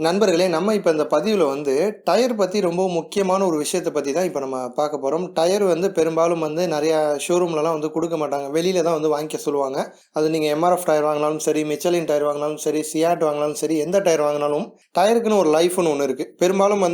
நண்பர்களே, நம்ம இப்ப இந்த பதிவுல டயர் பத்தி ரொம்ப முக்கியமான ஒரு விஷயத்த பத்தி தான் இப்ப நம்ம பார்க்க போறோம். டயர் பெரும்பாலும் நெறையா ஷோரூம்லலாம் குடுக்க மாட்டாங்க. வெளியில தான் வாங்கிக்க சொல்லுவாங்க. அது நீங்க எம்.ஆர்.எஃப் டயர் வாங்குனாலும் சரி, மிச்சலின் டயர் வாங்குனாலும் சரி, சியாட் வாங்குனாலும் சரி, எந்த டயர் வாங்குனாலும் டயருக்குன்னு ஒரு லைஃப்ன்னு ஒண்ணு இருக்கு. பெரும்பாலும்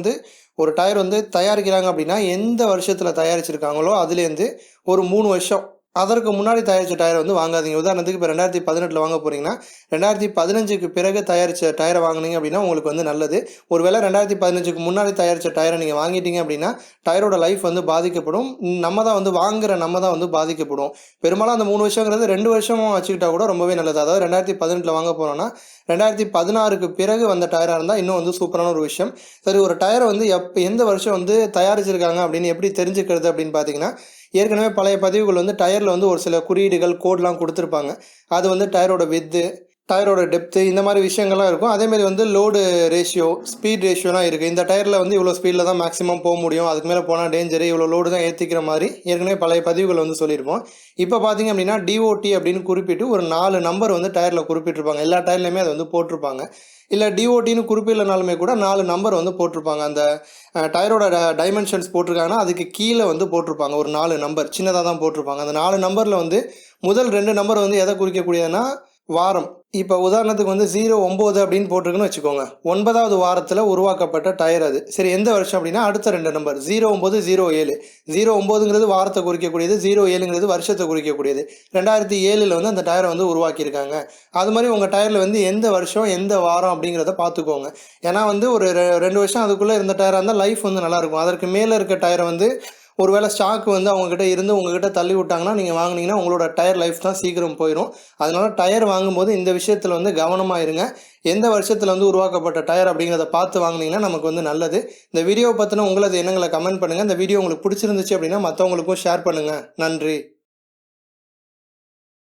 ஒரு டயர் தயாரிக்கிறாங்க அப்படின்னா, எந்த வருஷத்துல தயாரிச்சிருக்காங்களோ அதுலேருந்து ஒரு 3 வருஷம் அதற்கு முன்னாடி தயாரிச்ச டயர வாங்காதீங்க. உதாரணத்துக்கு இப்ப 2018ல வாங்க போறீங்கன்னா, 2015க்கு பிறகு தயாரிச்ச டயர வாங்குனீங்க அப்படின்னா, உங்களுக்கு நல்லது. ஒருவேளை 2015க்கு முன்னாடி தயாரிச்ச டயர நீங்க வாங்கிட்டீங்க அப்படின்னா, டயரோட லைஃப் பாதிக்கப்படும். நம்ம தான் வாங்குற நம்ம தான் பாதிக்கப்படுவோம். பெரும்பாலும் அந்த 3 வருஷங்கிறது 2 வருஷமா வச்சுக்கிட்டா கூட ரொம்பவே நல்லது. அதாவது 2018ல வாங்க போறோம்னா, 2016க்கு பிறகு வந்த டயரா இருந்தா இன்னும் சூப்பரான ஒரு விஷயம். சரி, ஒரு டயர எந்த வருஷம் தயாரிச்சிருக்காங்க அப்படின்னு எப்படி தெரிஞ்சுக்கிறது அப்படின்னு பார்த்தீங்கன்னா, ஏற்கனவே பழைய பதிவுகள் டயர்ல ஒரு சில குறியீடுகள், கோட்லாம் குடுத்துருப்பாங்க. அது டயரோட விட்த்து, டயரோட டெப்த்து இந்த மாரி விஷயங்கள்லாம் இருக்கும். அதேமாரி லோடு ரேஷியோ, ஸ்பீட் ரேஷியோலாம் இருக்கு. இந்த டயர்ல இவ்வளோ ஸ்பீட்ல தான் மேக்ஸிமம் முடியும். அதுக்கு மேல போனா டேஞ்சரு. இவ்வளோ லோடு தான் ஏத்திக்கிற மாரி ஏற்கனவே பழைய பதிவுகள் சொல்லியிருப்போம். இப்ப பார்த்தீங்க அப்படின்னா, டிஓடி அப்படின்னு குறிப்பிட்டு ஒரு 4 நம்பர் டயர்ல குறிப்பிட்டிருப்பாங்க. எல்லா டயர்லயுமே அது போட்டிருப்பாங்க. இல்ல டிஓடின்னு குறிப்பிடலனாலுமே கூட 4 நம்பர் போட்டிருப்பாங்க. அந்த டயரோட டைமென்ஷன்ஸ் போட்டிருக்காங்கன்னா, அதுக்கு கீழ போட்டிருப்பாங்க. ஒரு 4 நம்பர் சின்னதா தான் போட்டிருப்பாங்க. அந்த 4 நம்பர்ல முதல் 2 நம்பர் எதை குறிக்கக்கூடியதுன்னா, வாரம். இப்ப உதாரணத்துக்கு 09 அப்படின்னு போட்டிருக்குன்னு வச்சுக்கோங்க. 9வது வாரத்துல உருவாக்கப்பட்ட டயர் அது. சரி, எந்த வருஷம் அப்படின்னா, அடுத்த 2 நம்பர் 09, 07. 09ங்கிறது வாரத்த குறிக்கக்கூடியது, 07ங்கிறது வருஷத்த குறிக்கக்கூடியது. 2007ல அந்த டயர உருவாக்கியிருக்காங்க. அது மாரி உங்க டயர்ல எந்த வருஷம், எந்த வாரம் அப்படிங்கிறத பார்த்துக்கோங்க. ஏன்னா ஒரு 2 வருஷம் அதுக்குள்ள இருந்த டயரா இருந்தா லைஃப் நல்லாயிருக்கும். அதற்கு மேல இருக்க டயர ஒரு வேளை ஸ்டாக் அவங்ககிட்ட இருந்து உங்ககிட்ட தள்ளி விட்டாங்கன்னா, நீங்க வாங்குனீங்கன்னா, உங்களோட டயர் லைஃப் தான் சீக்கிரம் போயிரும். அதனால டயர் வாங்கும்போது இந்த விஷயத்துல கவனமா இருங்க. எந்த வருஷத்துல உருவாக்கப்பட்ட டயர் அப்படிங்கிறத பார்த்து வாங்குனீங்கன்னா நமக்கு நல்லது. இந்த வீடியோவ பத்தின உங்களது எண்ணங்கள கமெண்ட் பண்ணுங்க. இந்த வீடியோ உங்களுக்கு பிடிச்சிருந்துச்சு அப்படின்னா மத்தவங்களுக்கும் ஷேர் பண்ணுங்க. நன்றி.